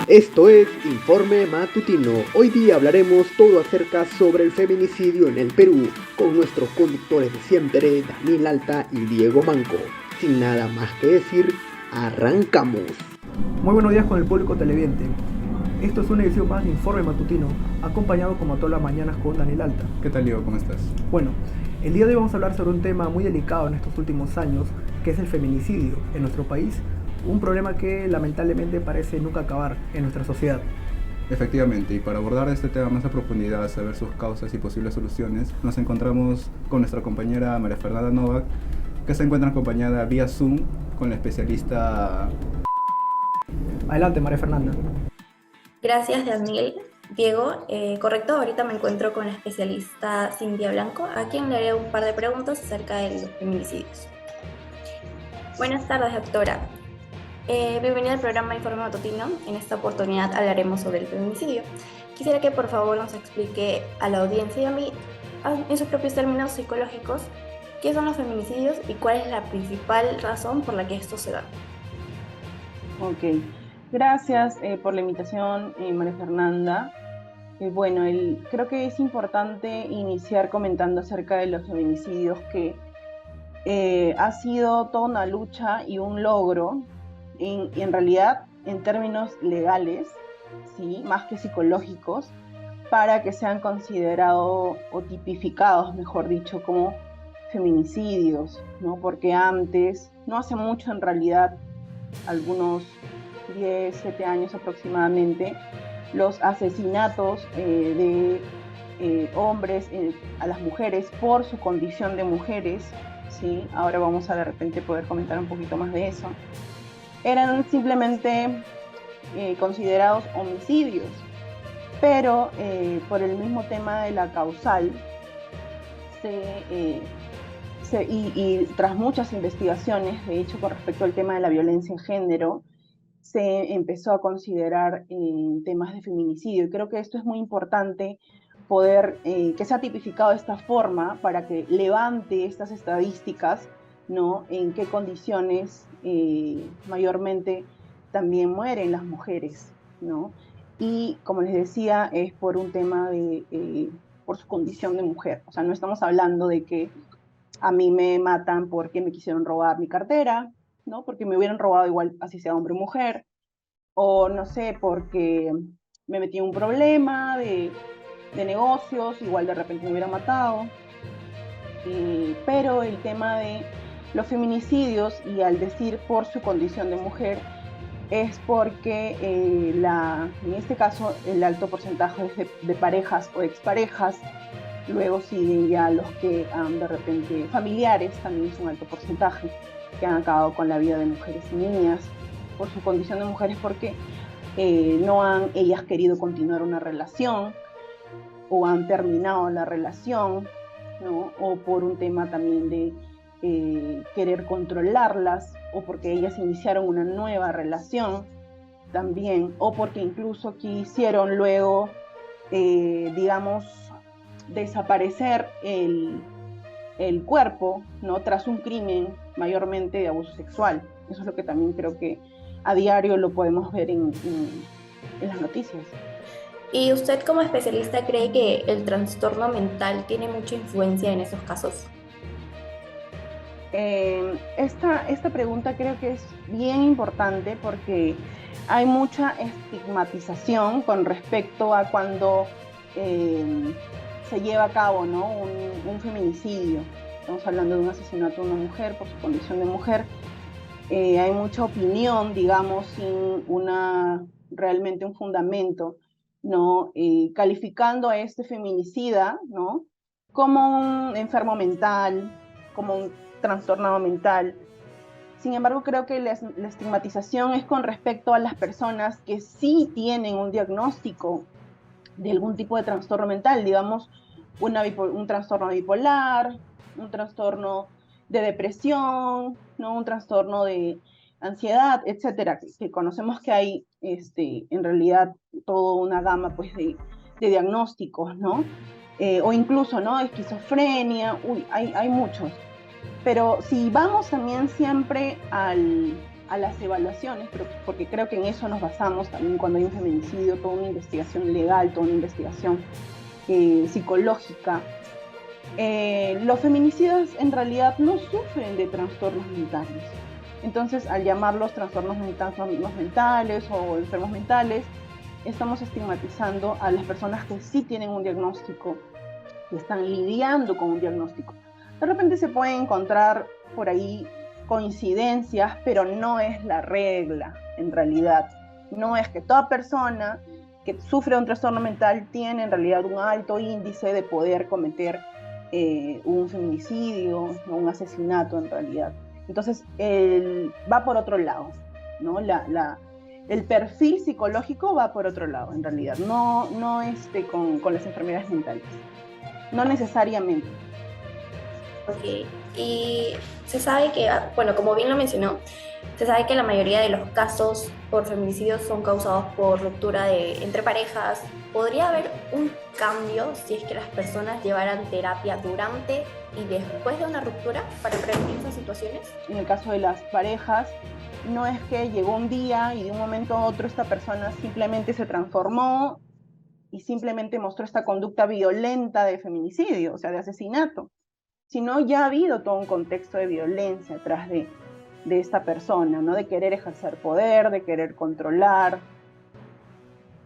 Esto es Informe Matutino. Hoy día hablaremos todo acerca sobre el feminicidio en el Perú con nuestros conductores de siempre, Daniel Alta y Diego Manco. Sin nada más que decir, arrancamos. Muy buenos días con el público televidente. Esto es una edición más de Informe Matutino, acompañado como todas las mañanas con Daniel Alta. ¿Qué tal, Diego? ¿Cómo estás? Bueno, el día de hoy vamos a hablar sobre un tema muy delicado en estos últimos años, que es el feminicidio en nuestro país, un problema que lamentablemente parece nunca acabar en nuestra sociedad. Efectivamente, y para abordar este tema más a profundidad, saber sus causas y posibles soluciones, nos encontramos con nuestra compañera María Fernanda Novak, que se encuentra acompañada vía Zoom con la especialista... Adelante, María Fernanda. Gracias, Daniel. Diego, correcto, ahorita me encuentro con la especialista Cintia Blanco, a quien le haré un par de preguntas acerca de los feminicidios. Buenas tardes, doctora. Bienvenida al programa Informe Matutino. En esta oportunidad hablaremos sobre el feminicidio. Quisiera que por favor nos explique a la audiencia y a mí, en sus propios términos psicológicos, qué son los feminicidios y cuál es la principal razón por la que esto se da. Ok, gracias por la invitación, María Fernanda. Bueno, creo que es importante iniciar comentando acerca de los feminicidios, que ha sido toda una lucha y un logro, en realidad, en términos legales, ¿sí? Más que psicológicos, para que sean considerados o tipificados, mejor dicho, como feminicidios, ¿no? Porque antes, no hace mucho en realidad, algunos 10, 7 años aproximadamente, los asesinatos de hombres a las mujeres por su condición de mujeres, ¿sí? Ahora vamos a de repente poder comentar un poquito más de eso, eran simplemente considerados homicidios, pero por el mismo tema de la causal, y tras muchas investigaciones, de hecho, con respecto al tema de la violencia en género, se empezó a considerar temas de feminicidio. Y creo que esto es muy importante, poder que sea tipificado de esta forma para que levante estas estadísticas, ¿no? En qué condiciones mayormente también mueren las mujeres, ¿no? Y como les decía, es por un tema por su condición de mujer. O sea, no estamos hablando de que a mí me matan porque me quisieron robar mi cartera, ¿no? Porque me hubieran robado igual, así sea hombre o mujer, o no sé, porque me metí en un problema de negocios, igual de repente me hubiera matado. Pero el tema de los feminicidios, y al decir por su condición de mujer, es porque en este caso el alto porcentaje de parejas o exparejas, luego siguen ya los que de repente familiares, también es un alto porcentaje, que han acabado con la vida de mujeres y niñas por su condición de mujeres, porque no han ellas querido continuar una relación o han terminado la relación, ¿no? O por un tema también de querer controlarlas, o porque ellas iniciaron una nueva relación también, o porque incluso quisieron luego, digamos, desaparecer el cuerpo, ¿no? Tras un crimen mayormente de abuso sexual. Eso es lo que también creo que a diario lo podemos ver en las noticias. ¿Y usted como especialista cree que el trastorno mental tiene mucha influencia en esos casos? Esta pregunta creo que es bien importante, porque hay mucha estigmatización con respecto a cuando se lleva a cabo, ¿no? un feminicidio. Estamos hablando de un asesinato de una mujer por su condición de mujer. Hay mucha opinión, digamos, sin realmente un fundamento, ¿no? Calificando a este feminicida, ¿no? Como un enfermo mental, como un trastornado mental. Sin embargo, creo que la estigmatización es con respecto a las personas que sí tienen un diagnóstico de algún tipo de trastorno mental, digamos, un trastorno bipolar, un trastorno de depresión, ¿no? Un trastorno de ansiedad, etcétera, que conocemos que hay en realidad toda una gama, pues, de diagnósticos, ¿no? O incluso, ¿no? Esquizofrenia, hay muchos. Pero si vamos también siempre a las evaluaciones, pero porque creo que en eso nos basamos también cuando hay un feminicidio, toda una investigación legal, toda una investigación psicológica. Los feminicidas en realidad no sufren de trastornos mentales. Entonces, al llamarlos trastornos mentales o enfermos mentales, estamos estigmatizando a las personas que sí tienen un diagnóstico, que están lidiando con un diagnóstico. De repente se pueden encontrar por ahí coincidencias, pero no es la regla en realidad. No es que toda persona que sufre un trastorno mental tiene en realidad un alto índice de poder cometer un feminicidio o un asesinato en realidad. Entonces, va por otro lado, ¿no? El perfil psicológico va por otro lado, en realidad, no con las enfermedades mentales, no necesariamente. Ok, y se sabe que, bueno, como bien lo mencionó, se sabe que la mayoría de los casos por feminicidios son causados por ruptura entre parejas. ¿Podría haber un cambio si es que las personas llevaran terapia durante y después de una ruptura para prevenir esas situaciones? En el caso de las parejas, no es que llegó un día y de un momento a otro esta persona simplemente se transformó y simplemente mostró esta conducta violenta de feminicidio, o sea, de asesinato, sino ya ha habido todo un contexto de violencia atrás de esta persona, ¿no? De querer ejercer poder, de querer controlar.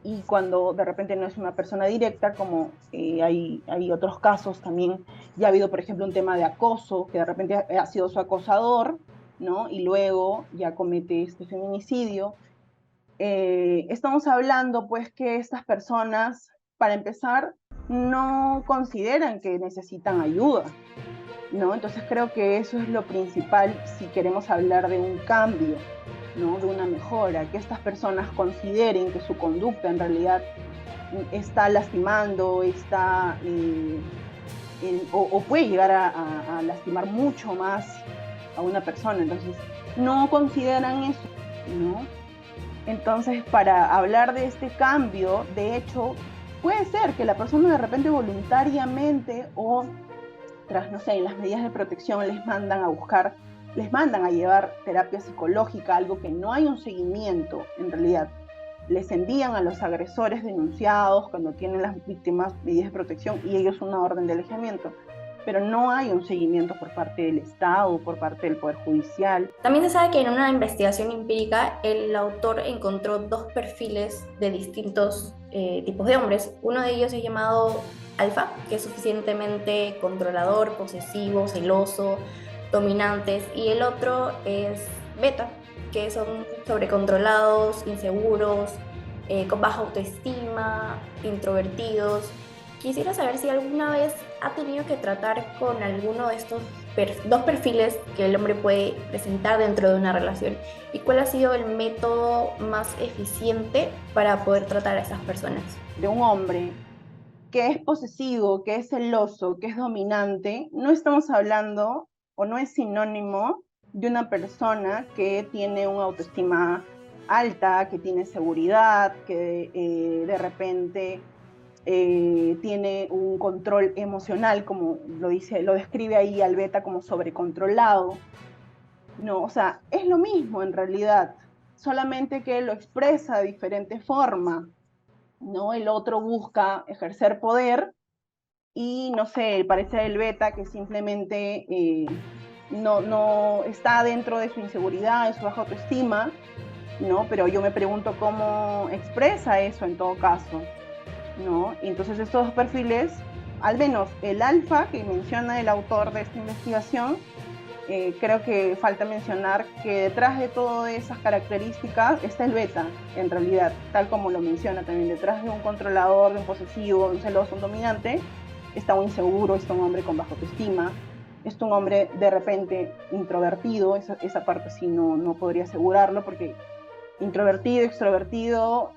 Y cuando de repente no es una persona directa, como hay otros casos también, ya ha habido, por ejemplo, un tema de acoso, que de repente ha sido su acosador, ¿no? Y luego ya comete este feminicidio. Estamos hablando, pues, que estas personas, para empezar, no consideran que necesitan ayuda, ¿no? Entonces creo que eso es lo principal si queremos hablar de un cambio, ¿no? De una mejora, que estas personas consideren que su conducta en realidad está lastimando, o puede llegar a lastimar mucho más a una persona. Entonces no consideran eso, ¿no? Entonces, para hablar de este cambio, de hecho, puede ser que la persona de repente voluntariamente o tras, no sé, en las medidas de protección les mandan a llevar terapia psicológica, algo que no hay un seguimiento en realidad. Les envían a los agresores denunciados cuando tienen las víctimas medidas de protección y ellos una orden de alejamiento. Pero no hay un seguimiento por parte del Estado, por parte del Poder Judicial. También se sabe que en una investigación empírica el autor encontró dos perfiles de distintos tipos de hombres. Uno de ellos es llamado alfa, que es suficientemente controlador, posesivo, celoso, dominantes, y el otro es beta, que son sobrecontrolados, inseguros, con baja autoestima, introvertidos. Quisiera saber si alguna vez ha tenido que tratar con alguno de estos dos perfiles que el hombre puede presentar dentro de una relación y cuál ha sido el método más eficiente para poder tratar a esas personas. De un hombre que es posesivo, que es celoso, que es dominante, no estamos hablando o no es sinónimo de una persona que tiene una autoestima alta, que tiene seguridad, que de repente tiene un control emocional, como lo describe ahí Albeta como sobrecontrolado. No, o sea, es lo mismo en realidad, solamente que lo expresa de diferente forma, ¿no? El otro busca ejercer poder y, no sé, parece el beta que simplemente no está dentro de su inseguridad, de su baja autoestima, ¿no? Pero yo me pregunto cómo expresa eso en todo caso, ¿no? Y entonces estos dos perfiles, al menos el alfa que menciona el autor de esta investigación, creo que falta mencionar que detrás de todas esas características está el beta, en realidad, tal como lo menciona también, detrás de un controlador, de un posesivo, de un celoso, un dominante, está un inseguro, está un hombre con baja autoestima, está un hombre de repente introvertido, esa parte sí no podría asegurarlo, porque introvertido, extrovertido,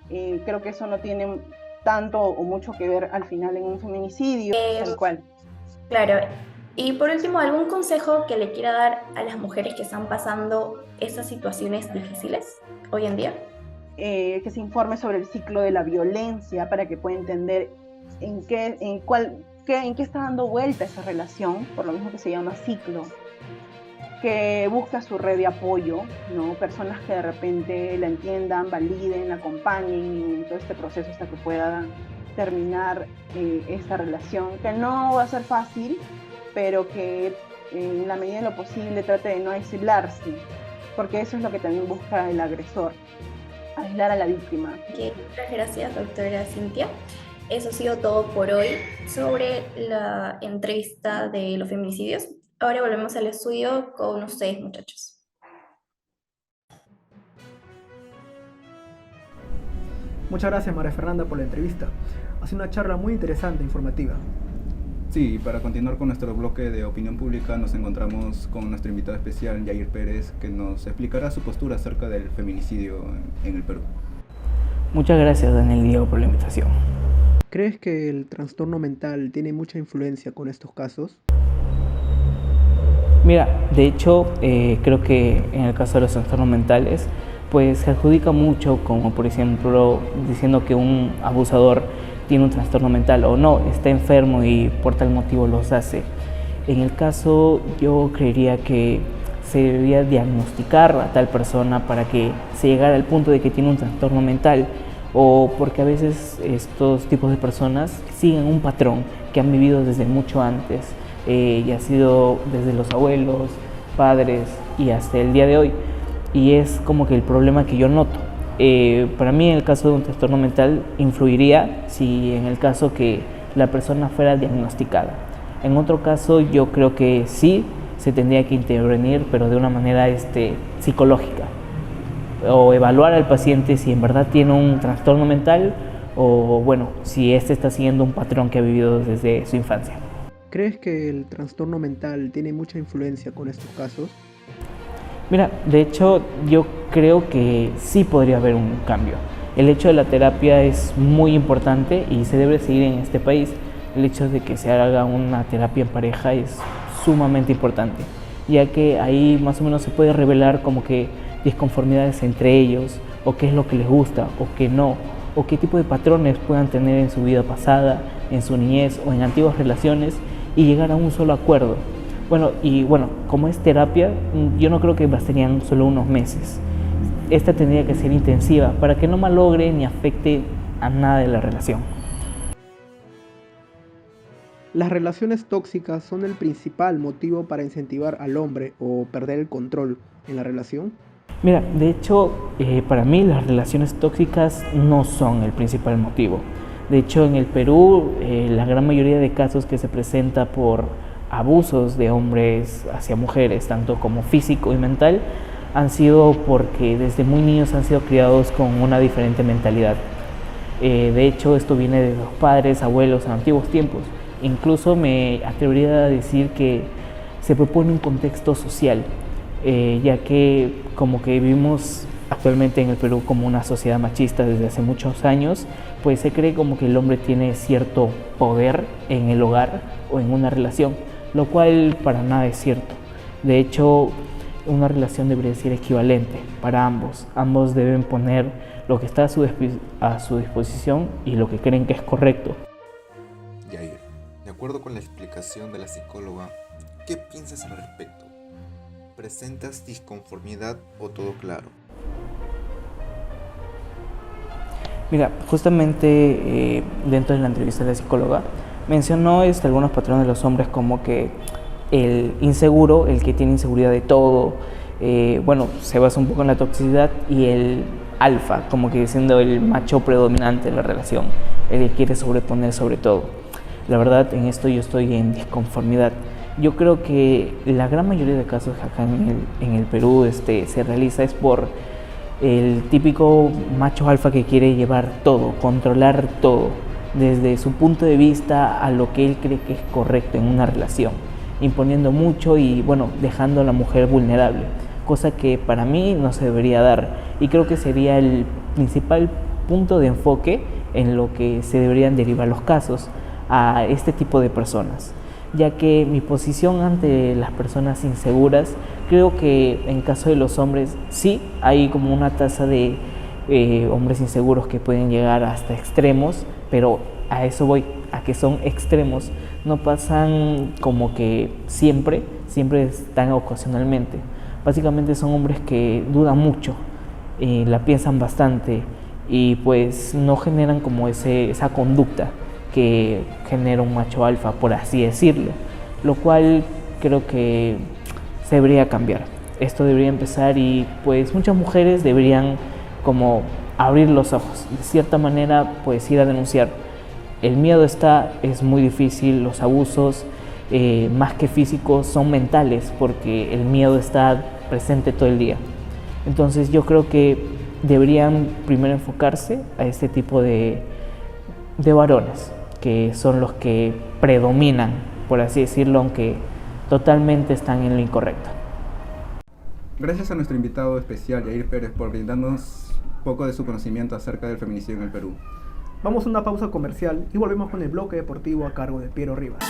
creo que eso no tiene tanto o mucho que ver al final en un feminicidio, tal cual. Claro. Y por último, ¿algún consejo que le quiera dar a las mujeres que están pasando esas situaciones difíciles hoy en día? Que se informe sobre el ciclo de la violencia para que pueda entender en qué está dando vuelta esa relación, por lo mismo que se llama ciclo. que busque a su red de apoyo, ¿no? Personas que de repente la entiendan, validen, la acompañen en todo este proceso hasta que pueda terminar esta relación, que no va a ser fácil, pero que en la medida de lo posible trate de no aislarse, porque eso es lo que también busca el agresor, aislar a la víctima. Muchas gracias, doctora Cintia. Eso ha sido todo por hoy sobre la entrevista de los feminicidios. Ahora volvemos al estudio con ustedes, muchachos. Muchas gracias, María Fernanda, por la entrevista. Ha sido una charla muy interesante e informativa. Sí, para continuar con nuestro bloque de opinión pública nos encontramos con nuestro invitado especial, Yair Pérez, que nos explicará su postura acerca del feminicidio en el Perú. Muchas gracias, Daniel Diego, por la invitación. ¿Crees que el trastorno mental tiene mucha influencia con estos casos? Mira, de hecho, creo que en el caso de los trastornos mentales, pues se adjudica mucho, como por ejemplo, diciendo que un abusador tiene un trastorno mental o no, está enfermo y por tal motivo los hace. En el caso, yo creería que se debería diagnosticar a tal persona para que se llegara al punto de que tiene un trastorno mental, o porque a veces estos tipos de personas siguen un patrón que han vivido desde mucho antes, y ha sido desde los abuelos, padres y hasta el día de hoy, y es como que el problema que yo noto. Para mí, en el caso de un trastorno mental, influiría si en el caso que la persona fuera diagnosticada. En otro caso, yo creo que sí se tendría que intervenir, pero de una manera psicológica, o evaluar al paciente si en verdad tiene un trastorno mental o, bueno, si está siguiendo un patrón que ha vivido desde su infancia. ¿Crees que el trastorno mental tiene mucha influencia con estos casos? Mira, de hecho, yo creo que sí podría haber un cambio. El hecho de la terapia es muy importante y se debe seguir en este país. El hecho de que se haga una terapia en pareja es sumamente importante, ya que ahí más o menos se puede revelar como que disconformidades entre ellos, o qué es lo que les gusta o qué no, o qué tipo de patrones puedan tener en su vida pasada, en su niñez o en antiguas relaciones, y llegar a un solo acuerdo. Bueno, como es terapia, yo no creo que bastarían solo unos meses. Esta tendría que ser intensiva para que no malogre ni afecte a nada de la relación. ¿Las relaciones tóxicas son el principal motivo para incentivar al hombre o perder el control en la relación? Mira, de hecho, para mí las relaciones tóxicas no son el principal motivo. De hecho, en el Perú, la gran mayoría de casos que se presenta por abusos de hombres hacia mujeres, tanto como físico y mental, han sido porque desde muy niños han sido criados con una diferente mentalidad. De hecho, esto viene de los padres, abuelos en antiguos tiempos. Incluso me atrevería a decir que se propone un contexto social, ya que como que vivimos actualmente en el Perú como una sociedad machista desde hace muchos años, pues se cree como que el hombre tiene cierto poder en el hogar o en una relación, lo cual para nada es cierto. De hecho, una relación debería ser equivalente para ambos. Ambos deben poner lo que está a su disposición y lo que creen que es correcto. Yair, de acuerdo con la explicación de la psicóloga, ¿qué piensas al respecto? ¿Presentas disconformidad o todo claro? Mira, justamente dentro de la entrevista de la psicóloga mencionó algunos patrones de los hombres, como que el inseguro, el que tiene inseguridad de todo, se basa un poco en la toxicidad, y el alfa, como que siendo el macho predominante de la relación, el que quiere sobreponer sobre todo. La verdad, en esto yo estoy en disconformidad. Yo creo que la gran mayoría de casos acá en el Perú se realiza es por el típico macho alfa que quiere llevar todo, controlar todo, desde su punto de vista a lo que él cree que es correcto en una relación, imponiendo mucho y dejando a la mujer vulnerable, cosa que para mí no se debería dar, y creo que sería el principal punto de enfoque en lo que se deberían derivar los casos a este tipo de personas, ya que mi posición ante las personas inseguras, creo que en caso de los hombres sí hay como una tasa de hombres inseguros que pueden llegar hasta extremos, pero a eso voy, a que son extremos, no pasan como que siempre, siempre están ocasionalmente. Básicamente son hombres que dudan mucho, la piensan bastante y pues no generan como esa conducta que genera un macho alfa, por así decirlo, lo cual creo que se debería cambiar. Esto debería empezar y pues muchas mujeres deberían como abrir los ojos, de cierta manera pues ir a denunciar. El miedo es muy difícil, los abusos más que físicos son mentales porque el miedo está presente todo el día. Entonces yo creo que deberían primero enfocarse a este tipo de varones, que son los que predominan, por así decirlo, aunque totalmente están en lo incorrecto. Gracias a nuestro invitado especial, Yair Pérez, por brindarnos un poco de su conocimiento acerca del feminicidio en el Perú. Vamos a una pausa comercial y volvemos con el bloque deportivo a cargo de Piero Rivas.